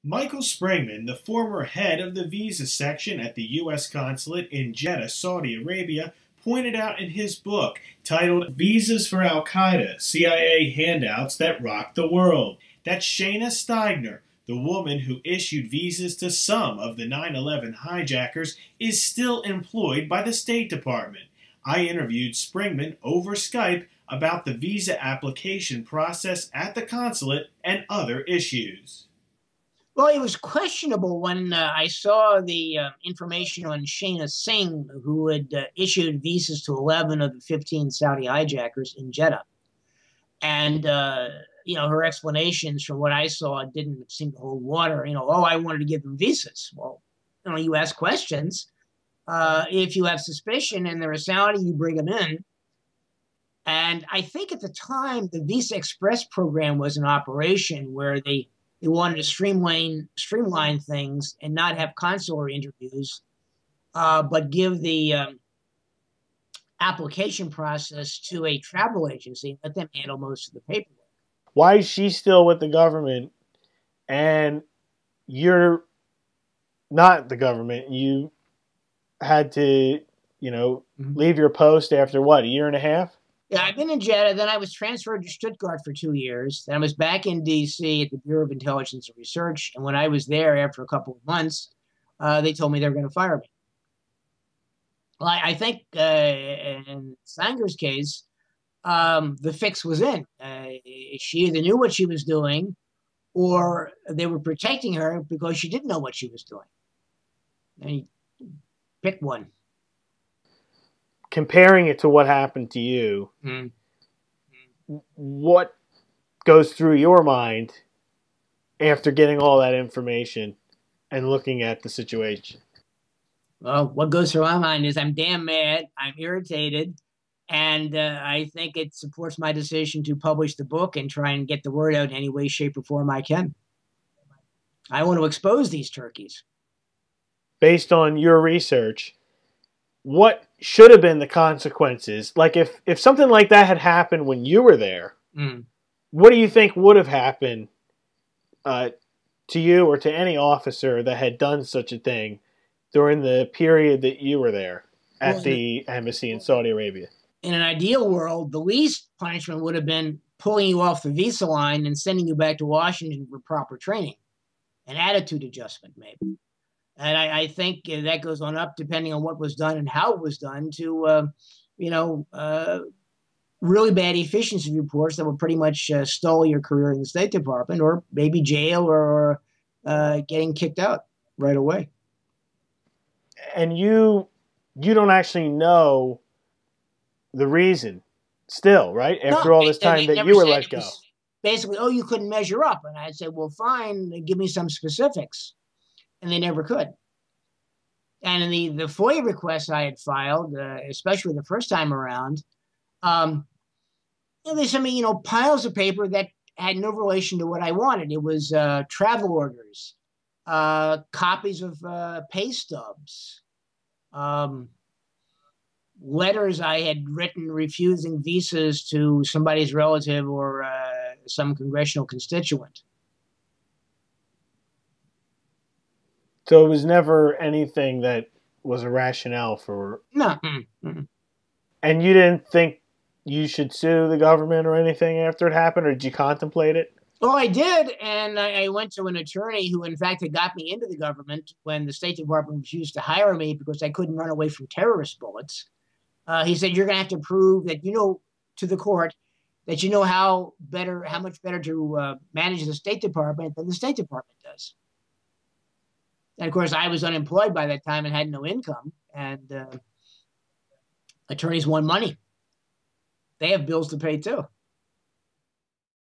Michael Springmann, the former head of the visa section at the U.S. Consulate in Jeddah, Saudi Arabia, pointed out in his book titled Visas for Al-Qaeda, CIA Handouts That Rock the World, that Shayna Steigner, the woman who issued visas to some of the 9/11 hijackers, is still employed by the State Department. I interviewed Springmann over Skype about the visa application process at the consulate and other issues. Well, it was questionable when I saw the information on Shayna Singh, who had issued visas to 11 of the 15 Saudi hijackers in Jeddah. And, her explanations from what I saw didn't seem to hold water. Oh, I wanted to give them visas. Well, you ask questions. If you have suspicion and they're a Saudi, you bring them in. And I think at the time, the Visa Express program was in operation where they wanted to streamline things and not have consular interviews, but give the application process to a travel agency and let them handle most of the paperwork. Why is she still with the government and you're not the government? You had to, leave your post after what, a year and a half? Yeah, I've been in Jeddah. Then I was transferred to Stuttgart for 2 years. Then I was back in D.C. at the Bureau of Intelligence and Research. And when I was there after a couple of months, they told me they were going to fire me. Well, I think in Sanger's case, the fix was in. She either knew what she was doing or they were protecting her because she didn't know what she was doing. And pick one. Comparing it to what happened to you, what goes through your mind after getting all that information and looking at the situation? Well, what goes through my mind is I'm damn mad, I'm irritated, and I think it supports my decision to publish the book and try and get the word out in any way, shape, or form I can. I want to expose these turkeys. Based on your research, what should have been the consequences? Like if something like that had happened when you were there, what do you think would have happened to you or to any officer that had done such a thing during the period that you were there at the embassy in Saudi Arabia? In an ideal world, the least punishment would have been pulling you off the visa line and sending you back to Washington for proper training, an attitude adjustment maybe. And I think that goes on up depending on what was done and how it was done to, really bad efficiency reports that would pretty much stall your career in the State Department or maybe jail or getting kicked out right away. And you don't actually know the reason still, right? After all this time that you were let go. Basically, oh, you couldn't measure up. And I'd say, well, fine, give me some specifics. And they never could. And in the FOIA requests I had filed, especially the first time around, they sent me, piles of paper that had no relation to what I wanted. It was travel orders, copies of pay stubs, letters I had written refusing visas to somebody's relative or some congressional constituent. So it was never anything that was a rationale for... No. And you didn't think you should sue the government or anything after it happened, or did you contemplate it? Well, I did, and I went to an attorney who, in fact, had got me into the government when the State Department refused to hire me because I couldn't run away from terrorist bullets. He said, you're going to have to prove that to the court that how much better to manage the State Department than the State Department does. And, of course, I was unemployed by that time and had no income. And attorneys want money. They have bills to pay, too.